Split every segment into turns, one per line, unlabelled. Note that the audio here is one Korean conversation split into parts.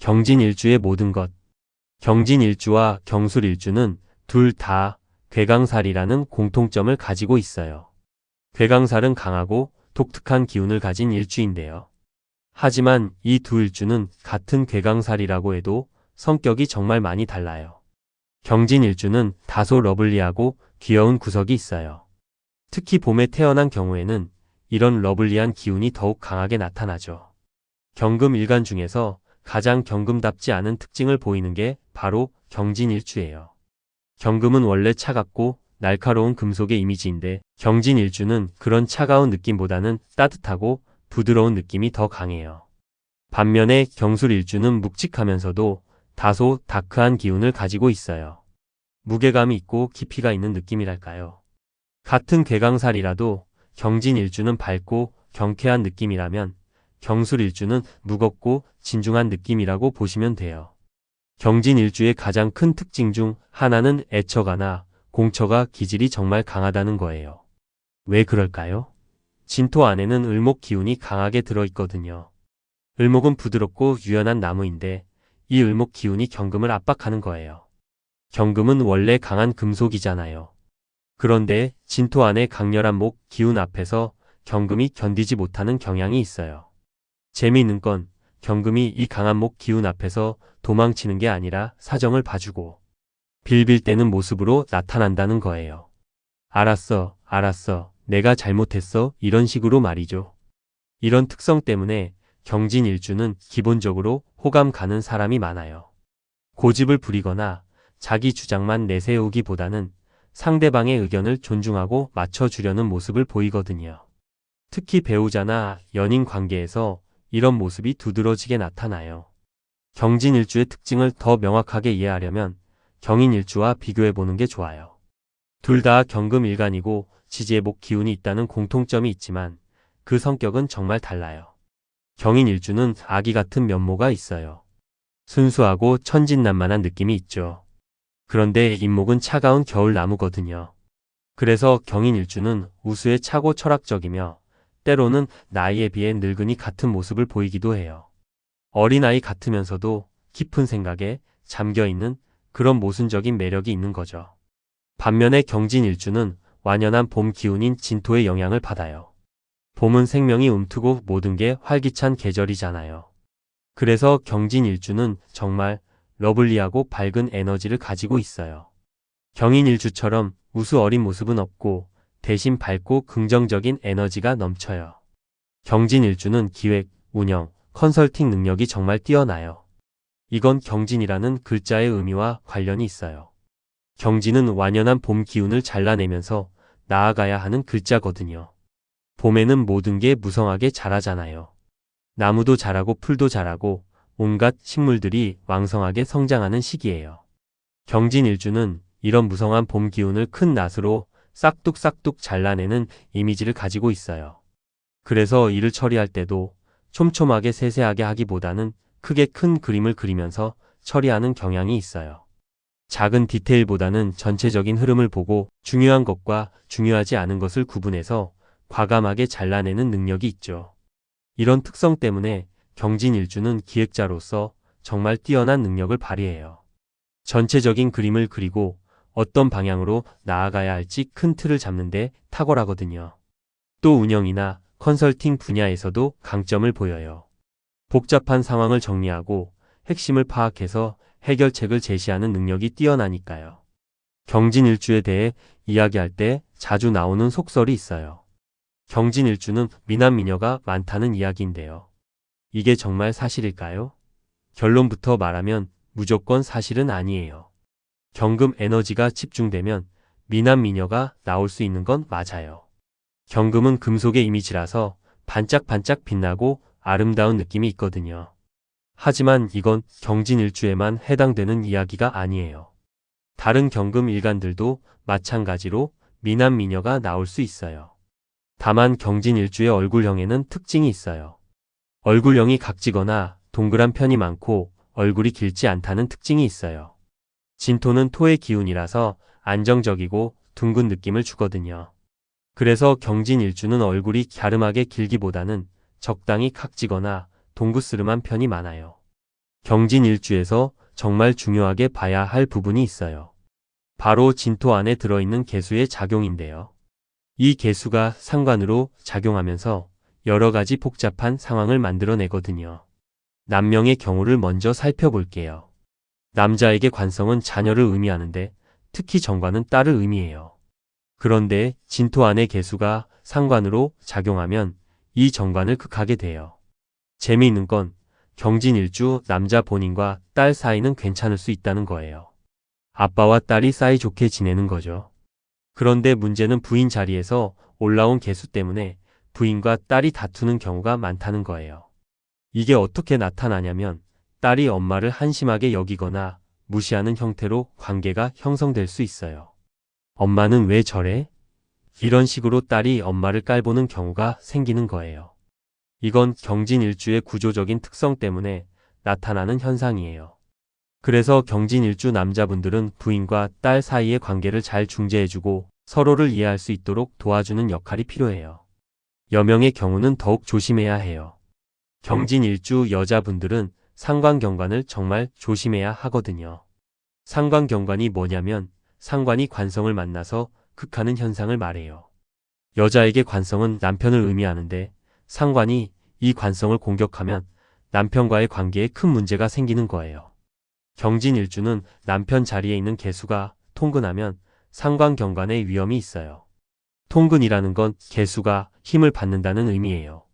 경진일주의 모든 것. 경진일주와 경술일주는 둘 다 괴강살이라는 공통점을 가지고 있어요. 괴강살은 강하고 독특한 기운을 가진 일주인데요. 하지만 이 두 일주는 같은 괴강살이라고 해도 성격이 정말 많이 달라요. 경진일주는 다소 러블리하고 귀여운 구석이 있어요. 특히 봄에 태어난 경우에는 이런 러블리한 기운이 더욱 강하게 나타나죠. 경금일간 중에서 가장 경금답지 않은 특징을 보이는 게 바로 경진일주예요. 경금은 원래 차갑고 날카로운 금속의 이미지인데 경진일주는 그런 차가운 느낌보다는 따뜻하고 부드러운 느낌이 더 강해요. 반면에 경술일주는 묵직하면서도 다소 다크한 기운을 가지고 있어요. 무게감이 있고 깊이가 있는 느낌이랄까요. 같은 괴강살이라도 경진일주는 밝고 경쾌한 느낌이라면 경술일주는 무겁고 진중한 느낌이라고 보시면 돼요. 경진일주의 가장 큰 특징 중 하나는 애처가나 공처가 기질이 정말 강하다는 거예요. 왜 그럴까요? 진토 안에는 을목 기운이 강하게 들어있거든요. 을목은 부드럽고 유연한 나무인데 이 을목 기운이 경금을 압박하는 거예요. 경금은 원래 강한 금속이잖아요. 그런데 진토 안의 강렬한 목 기운 앞에서 경금이 견디지 못하는 경향이 있어요. 재미있는 건 경금이 이 강한 목 기운 앞에서 도망치는 게 아니라 사정을 봐주고 빌빌 떼는 모습으로 나타난다는 거예요. 알았어, 알았어, 내가 잘못했어, 이런 식으로 말이죠. 이런 특성 때문에 경진일주는 기본적으로 호감 가는 사람이 많아요. 고집을 부리거나 자기 주장만 내세우기보다는 상대방의 의견을 존중하고 맞춰주려는 모습을 보이거든요. 특히 배우자나 연인 관계에서 이런 모습이 두드러지게 나타나요. 경진일주의 특징을 더 명확하게 이해하려면 경인일주와 비교해보는 게 좋아요. 둘 다 경금일간이고 지지의목 기운이 있다는 공통점이 있지만 그 성격은 정말 달라요. 경인일주는 아기 같은 면모가 있어요. 순수하고 천진난만한 느낌이 있죠. 그런데 잇목은 차가운 겨울나무거든요. 그래서 경인일주는 우수에 차고 철학적이며 때로는 나이에 비해 늙은이 같은 모습을 보이기도 해요. 어린아이 같으면서도 깊은 생각에 잠겨있는 그런 모순적인 매력이 있는 거죠. 반면에 경진일주는 완연한 봄 기운인 진토의 영향을 받아요. 봄은 생명이 움트고 모든 게 활기찬 계절이잖아요. 그래서 경진일주는 정말 러블리하고 밝은 에너지를 가지고 있어요. 경인일주처럼 우수 어린 모습은 없고 대신 밝고 긍정적인 에너지가 넘쳐요. 경진일주는 기획, 운영, 컨설팅 능력이 정말 뛰어나요. 이건 경진이라는 글자의 의미와 관련이 있어요. 경진은 완연한 봄 기운을 잘라내면서 나아가야 하는 글자거든요. 봄에는 모든 게 무성하게 자라잖아요. 나무도 자라고 풀도 자라고 온갖 식물들이 왕성하게 성장하는 시기예요. 경진일주는 이런 무성한 봄 기운을 큰 낫으로 싹둑싹둑 잘라내는 이미지를 가지고 있어요. 그래서 일을 처리할 때도 촘촘하게 세세하게 하기보다는 크게 큰 그림을 그리면서 처리하는 경향이 있어요. 작은 디테일보다는 전체적인 흐름을 보고 중요한 것과 중요하지 않은 것을 구분해서 과감하게 잘라내는 능력이 있죠. 이런 특성 때문에 경진일주는 기획자로서 정말 뛰어난 능력을 발휘해요. 전체적인 그림을 그리고 어떤 방향으로 나아가야 할지 큰 틀을 잡는데 탁월하거든요. 또 운영이나 컨설팅 분야에서도 강점을 보여요. 복잡한 상황을 정리하고 핵심을 파악해서 해결책을 제시하는 능력이 뛰어나니까요. 경진일주에 대해 이야기할 때 자주 나오는 속설이 있어요. 경진일주는 미남미녀가 많다는 이야기인데요. 이게 정말 사실일까요? 결론부터 말하면 무조건 사실은 아니에요. 경금 에너지가 집중되면 미남미녀가 나올 수 있는 건 맞아요. 경금은 금속의 이미지라서 반짝반짝 빛나고 아름다운 느낌이 있거든요. 하지만 이건 경진일주에만 해당되는 이야기가 아니에요. 다른 경금 일간들도 마찬가지로 미남미녀가 나올 수 있어요. 다만 경진일주의 얼굴형에는 특징이 있어요. 얼굴형이 각지거나 동그란 편이 많고 얼굴이 길지 않다는 특징이 있어요. 진토는 토의 기운이라서 안정적이고 둥근 느낌을 주거든요. 그래서 경진일주는 얼굴이 갸름하게 길기보다는 적당히 각지거나 동그스름한 편이 많아요. 경진일주에서 정말 중요하게 봐야 할 부분이 있어요. 바로 진토 안에 들어있는 개수의 작용인데요. 이 개수가 상관으로 작용하면서 여러 가지 복잡한 상황을 만들어내거든요. 남명의 경우를 먼저 살펴볼게요. 남자에게 관성은 자녀를 의미하는데 특히 정관은 딸을 의미해요. 그런데 진토 안의 개수가 상관으로 작용하면 이 정관을 극하게 돼요. 재미있는 건 경진일주 남자 본인과 딸 사이는 괜찮을 수 있다는 거예요. 아빠와 딸이 사이좋게 지내는 거죠. 그런데 문제는 부인 자리에서 올라온 개수 때문에 부인과 딸이 다투는 경우가 많다는 거예요. 이게 어떻게 나타나냐면 딸이 엄마를 한심하게 여기거나 무시하는 형태로 관계가 형성될 수 있어요. 엄마는 왜 저래? 이런 식으로 딸이 엄마를 깔보는 경우가 생기는 거예요. 이건 경진일주의 구조적인 특성 때문에 나타나는 현상이에요. 그래서 경진일주 남자분들은 부인과 딸 사이의 관계를 잘 중재해주고 서로를 이해할 수 있도록 도와주는 역할이 필요해요. 여명의 경우는 더욱 조심해야 해요. 경진일주 여자분들은 상관경관을 정말 조심해야 하거든요. 상관경관이 뭐냐면 상관이 관성을 만나서 극하는 현상을 말해요. 여자에게 관성은 남편을 의미하는데 상관이 이 관성을 공격하면 남편과의 관계에 큰 문제가 생기는 거예요. 경진일주는 남편 자리에 있는 개수가 통근하면 상관경관의 위험이 있어요. 통근이라는 건 개수가 힘을 받는다는 의미예요.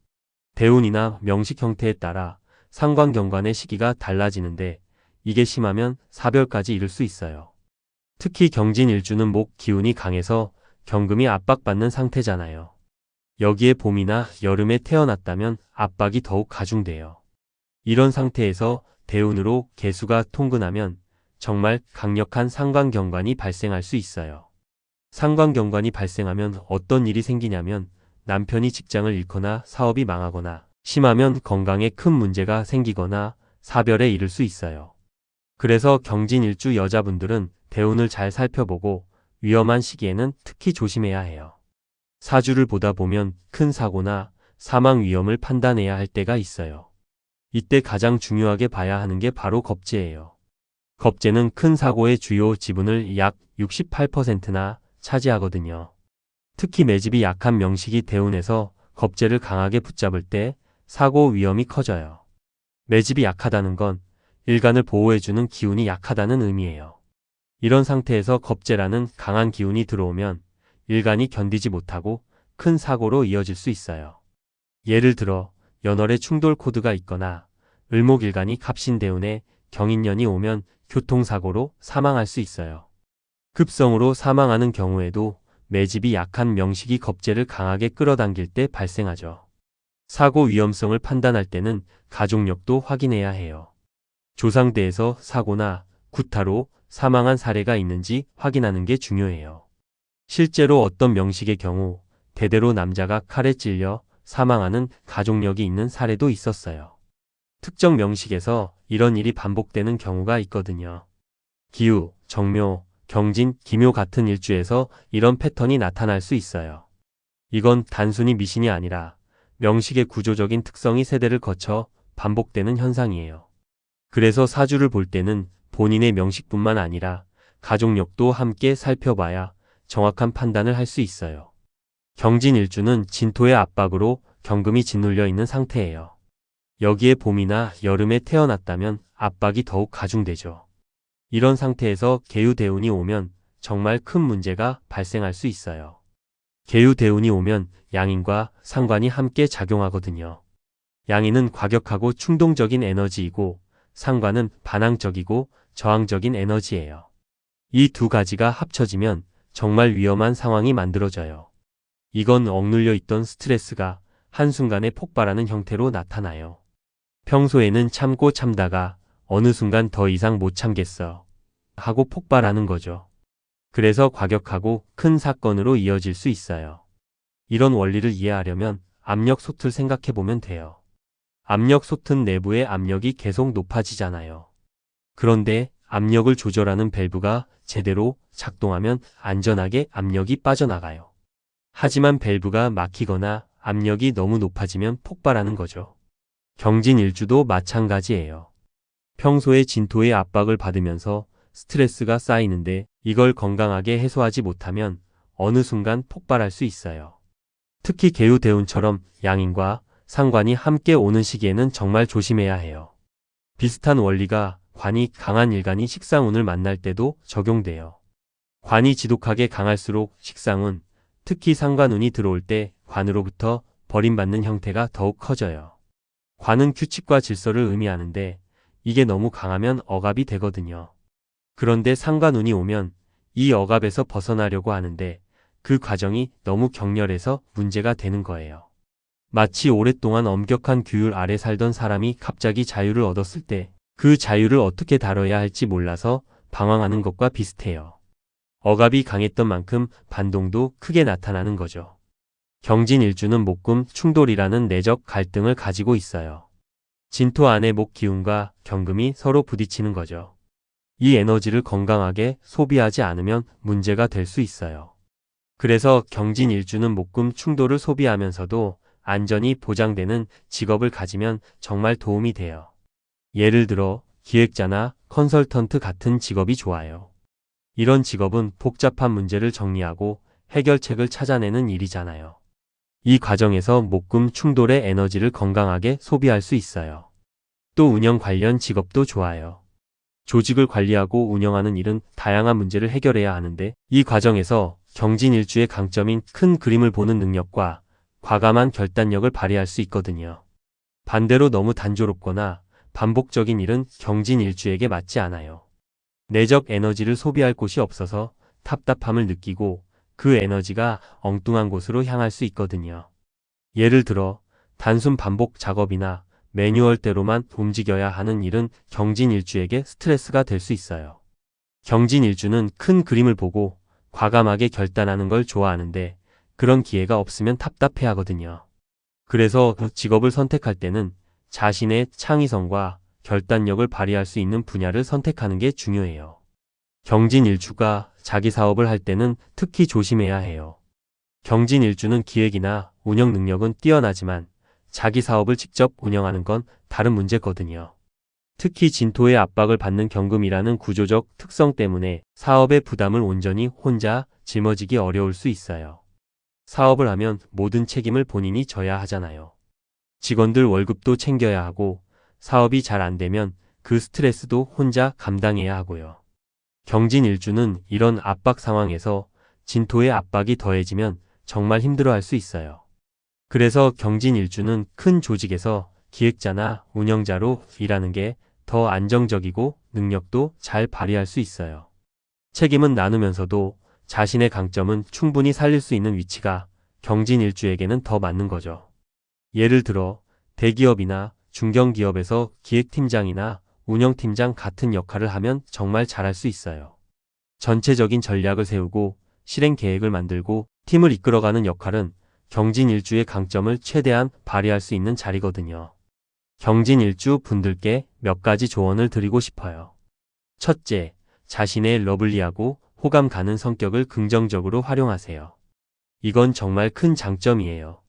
대운이나 명식 형태에 따라 상관경관의 시기가 달라지는데 이게 심하면 사별까지 이를 수 있어요. 특히 경진일주는 목 기운이 강해서 경금이 압박받는 상태잖아요. 여기에 봄이나 여름에 태어났다면 압박이 더욱 가중돼요. 이런 상태에서 대운으로 개수가 통근하면 정말 강력한 상관경관이 발생할 수 있어요. 상관경관이 발생하면 어떤 일이 생기냐면 남편이 직장을 잃거나 사업이 망하거나 심하면 건강에 큰 문제가 생기거나 사별에 이를 수 있어요. 그래서 경진일주 여자분들은 대운을 잘 살펴보고 위험한 시기에는 특히 조심해야 해요. 사주를 보다 보면 큰 사고나 사망 위험을 판단해야 할 때가 있어요. 이때 가장 중요하게 봐야 하는 게 바로 겁재예요. 겁재는 큰 사고의 주요 지분을 약 68%나 차지하거든요. 특히 매집이 약한 명식이 대운에서 겁재를 강하게 붙잡을 때 사고 위험이 커져요. 매집이 약하다는 건 일간을 보호해주는 기운이 약하다는 의미예요. 이런 상태에서 겁재라는 강한 기운이 들어오면 일간이 견디지 못하고 큰 사고로 이어질 수 있어요. 예를 들어 연월에 충돌 코드가 있거나 을목일간이 갑신대운에 경인년이 오면 교통사고로 사망할 수 있어요. 급성으로 사망하는 경우에도 매집이 약한 명식이 겁재를 강하게 끌어당길 때 발생하죠. 사고 위험성을 판단할 때는 가족력도 확인해야 해요. 조상대에서 사고나 구타로 사망한 사례가 있는지 확인하는 게 중요해요. 실제로 어떤 명식의 경우 대대로 남자가 칼에 찔려 사망하는 가족력이 있는 사례도 있었어요. 특정 명식에서 이런 일이 반복되는 경우가 있거든요. 기우, 정묘, 경진, 기묘 같은 일주에서 이런 패턴이 나타날 수 있어요. 이건 단순히 미신이 아니라 명식의 구조적인 특성이 세대를 거쳐 반복되는 현상이에요. 그래서 사주를 볼 때는 본인의 명식뿐만 아니라 가족력도 함께 살펴봐야 정확한 판단을 할 수 있어요. 경진일주는 진토의 압박으로 경금이 짓눌려 있는 상태예요. 여기에 봄이나 여름에 태어났다면 압박이 더욱 가중되죠. 이런 상태에서 계유대운이 오면 정말 큰 문제가 발생할 수 있어요. 계유대운이 오면 양인과 상관이 함께 작용하거든요. 양인은 과격하고 충동적인 에너지이고 상관은 반항적이고 저항적인 에너지예요. 이 두 가지가 합쳐지면 정말 위험한 상황이 만들어져요. 이건 억눌려 있던 스트레스가 한순간에 폭발하는 형태로 나타나요. 평소에는 참고 참다가 어느 순간 더 이상 못 참겠어 하고 폭발하는 거죠. 그래서 과격하고 큰 사건으로 이어질 수 있어요. 이런 원리를 이해하려면 압력솥을 생각해보면 돼요. 압력솥은 내부의 압력이 계속 높아지잖아요. 그런데 압력을 조절하는 밸브가 제대로 작동하면 안전하게 압력이 빠져나가요. 하지만 밸브가 막히거나 압력이 너무 높아지면 폭발하는 거죠. 경진일주도 마찬가지예요. 평소에 진토의 압박을 받으면서 스트레스가 쌓이는데 이걸 건강하게 해소하지 못하면 어느 순간 폭발할 수 있어요. 특히 개유대운처럼 양인과 상관이 함께 오는 시기에는 정말 조심해야 해요. 비슷한 원리가 관이 강한 일간이 식상운을 만날 때도 적용돼요. 관이 지독하게 강할수록 식상운, 특히 상관운이 들어올 때 관으로부터 버림받는 형태가 더욱 커져요. 관은 규칙과 질서를 의미하는데 이게 너무 강하면 억압이 되거든요. 그런데 상관운이 오면 이 억압에서 벗어나려고 하는데 그 과정이 너무 격렬해서 문제가 되는 거예요. 마치 오랫동안 엄격한 규율 아래 살던 사람이 갑자기 자유를 얻었을 때 그 자유를 어떻게 다뤄야 할지 몰라서 방황하는 것과 비슷해요. 억압이 강했던 만큼 반동도 크게 나타나는 거죠. 경진일주는 목금 충돌이라는 내적 갈등을 가지고 있어요. 진토 안의 목 기운과 경금이 서로 부딪히는 거죠. 이 에너지를 건강하게 소비하지 않으면 문제가 될 수 있어요. 그래서 경진일주는 목금 충돌을 소비하면서도 안전이 보장되는 직업을 가지면 정말 도움이 돼요. 예를 들어 기획자나 컨설턴트 같은 직업이 좋아요. 이런 직업은 복잡한 문제를 정리하고 해결책을 찾아내는 일이잖아요. 이 과정에서 목금 충돌의 에너지를 건강하게 소비할 수 있어요. 또 운영 관련 직업도 좋아요. 조직을 관리하고 운영하는 일은 다양한 문제를 해결해야 하는데 이 과정에서 경진일주의 강점인 큰 그림을 보는 능력과 과감한 결단력을 발휘할 수 있거든요. 반대로 너무 단조롭거나 반복적인 일은 경진일주에게 맞지 않아요. 내적 에너지를 소비할 곳이 없어서 답답함을 느끼고 그 에너지가 엉뚱한 곳으로 향할 수 있거든요. 예를 들어 단순 반복 작업이나 매뉴얼대로만 움직여야 하는 일은 경진일주에게 스트레스가 될 수 있어요. 경진일주는 큰 그림을 보고 과감하게 결단하는 걸 좋아하는데 그런 기회가 없으면 답답해하거든요. 그래서 그 직업을 선택할 때는 자신의 창의성과 결단력을 발휘할 수 있는 분야를 선택하는 게 중요해요. 경진일주가 자기 사업을 할 때는 특히 조심해야 해요. 경진일주는 기획이나 운영 능력은 뛰어나지만 자기 사업을 직접 운영하는 건 다른 문제거든요. 특히 진토의 압박을 받는 경금이라는 구조적 특성 때문에 사업의 부담을 온전히 혼자 짊어지기 어려울 수 있어요. 사업을 하면 모든 책임을 본인이 져야 하잖아요. 직원들 월급도 챙겨야 하고 사업이 잘 안 되면 그 스트레스도 혼자 감당해야 하고요. 경진일주는 이런 압박 상황에서 진토의 압박이 더해지면 정말 힘들어할 수 있어요. 그래서 경진일주는 큰 조직에서 기획자나 운영자로 일하는 게 더 안정적이고 능력도 잘 발휘할 수 있어요. 책임은 나누면서도 자신의 강점은 충분히 살릴 수 있는 위치가 경진일주에게는 더 맞는 거죠. 예를 들어 대기업이나 중견기업에서 기획팀장이나 운영팀장 같은 역할을 하면 정말 잘할 수 있어요. 전체적인 전략을 세우고 실행 계획을 만들고 팀을 이끌어가는 역할은 경진일주의 강점을 최대한 발휘할 수 있는 자리거든요. 경진일주 분들께 몇 가지 조언을 드리고 싶어요. 첫째, 자신의 러블리하고 호감 가는 성격을 긍정적으로 활용하세요. 이건 정말 큰 장점이에요.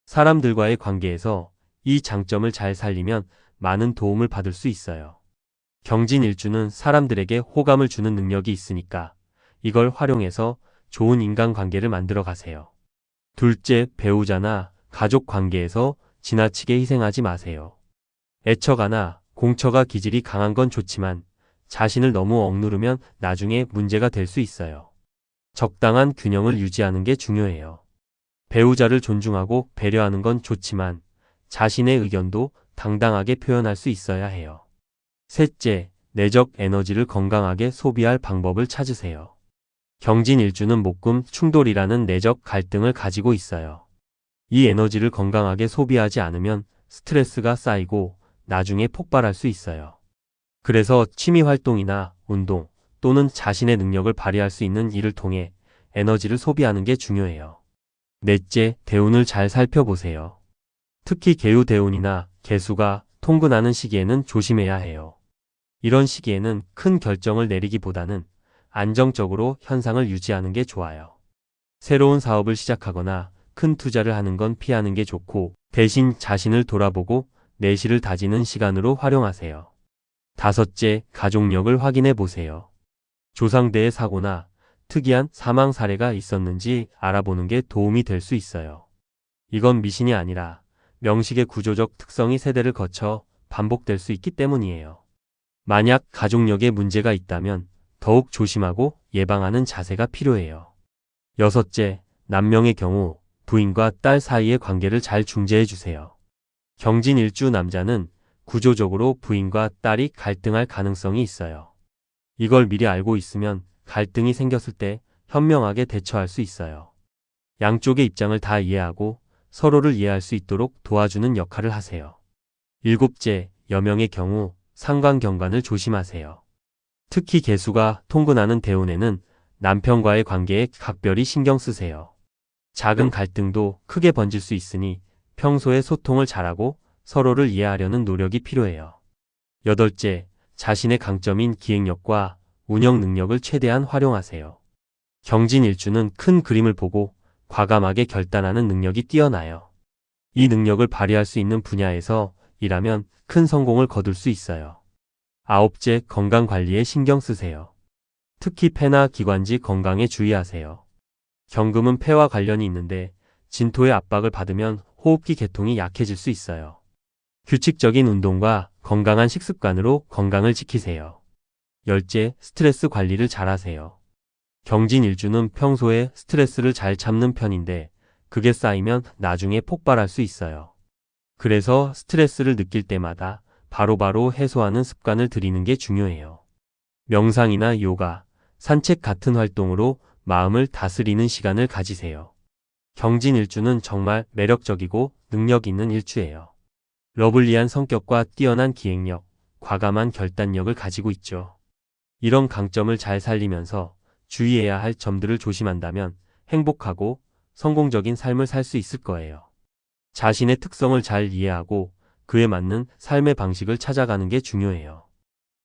사람들과의 관계에서 이 장점을 잘 살리면 많은 도움을 받을 수 있어요. 경진일주는 사람들에게 호감을 주는 능력이 있으니까 이걸 활용해서 좋은 인간관계를 만들어 가세요. 둘째, 배우자나 가족 관계에서 지나치게 희생하지 마세요. 애처가나 공처가 기질이 강한 건 좋지만 자신을 너무 억누르면 나중에 문제가 될 수 있어요. 적당한 균형을 유지하는 게 중요해요. 배우자를 존중하고 배려하는 건 좋지만 자신의 의견도 당당하게 표현할 수 있어야 해요. 셋째, 내적 에너지를 건강하게 소비할 방법을 찾으세요. 경진일주는 목금 충돌이라는 내적 갈등을 가지고 있어요. 이 에너지를 건강하게 소비하지 않으면 스트레스가 쌓이고 나중에 폭발할 수 있어요. 그래서 취미 활동이나 운동 또는 자신의 능력을 발휘할 수 있는 일을 통해 에너지를 소비하는 게 중요해요. 넷째, 대운을 잘 살펴보세요. 특히 개유대운이나 개수가 통근하는 시기에는 조심해야 해요. 이런 시기에는 큰 결정을 내리기보다는 안정적으로 현상을 유지하는 게 좋아요. 새로운 사업을 시작하거나 큰 투자를 하는 건 피하는 게 좋고 대신 자신을 돌아보고 내실을 다지는 시간으로 활용하세요. 5째, 가족력을 확인해 보세요. 조상대의 사고나 특이한 사망 사례가 있었는지 알아보는 게 도움이 될 수 있어요. 이건 미신이 아니라 명식의 구조적 특성이 세대를 거쳐 반복될 수 있기 때문이에요. 만약 가족력에 문제가 있다면 더욱 조심하고 예방하는 자세가 필요해요. 6째, 남명의 경우 부인과 딸 사이의 관계를 잘 중재해 주세요. 경진일주 남자는 구조적으로 부인과 딸이 갈등할 가능성이 있어요. 이걸 미리 알고 있으면 갈등이 생겼을 때 현명하게 대처할 수 있어요. 양쪽의 입장을 다 이해하고 서로를 이해할 수 있도록 도와주는 역할을 하세요. 7째, 여명의 경우 상관경관을 조심하세요. 특히 계수가 통근하는 대운에는 남편과의 관계에 각별히 신경 쓰세요. 작은 갈등도 크게 번질 수 있으니 평소에 소통을 잘하고 서로를 이해하려는 노력이 필요해요. 8째, 자신의 강점인 기획력과 운영 능력을 최대한 활용하세요. 경진일주는 큰 그림을 보고 과감하게 결단하는 능력이 뛰어나요. 이 능력을 발휘할 수 있는 분야에서 일하면 큰 성공을 거둘 수 있어요. 9째, 건강 관리에 신경 쓰세요. 특히 폐나 기관지 건강에 주의하세요. 경금은 폐와 관련이 있는데 진토의 압박을 받으면 호흡기 계통이 약해질 수 있어요. 규칙적인 운동과 건강한 식습관으로 건강을 지키세요. 10째, 스트레스 관리를 잘하세요. 경진일주는 평소에 스트레스를 잘 참는 편인데 그게 쌓이면 나중에 폭발할 수 있어요. 그래서 스트레스를 느낄 때마다 바로바로 해소하는 습관을 들이는 게 중요해요. 명상이나 요가, 산책 같은 활동으로 마음을 다스리는 시간을 가지세요. 경진일주는 정말 매력적이고 능력 있는 일주예요. 러블리한 성격과 뛰어난 기획력, 과감한 결단력을 가지고 있죠. 이런 강점을 잘 살리면서 주의해야 할 점들을 조심한다면 행복하고 성공적인 삶을 살 수 있을 거예요. 자신의 특성을 잘 이해하고 그에 맞는 삶의 방식을 찾아가는 게 중요해요.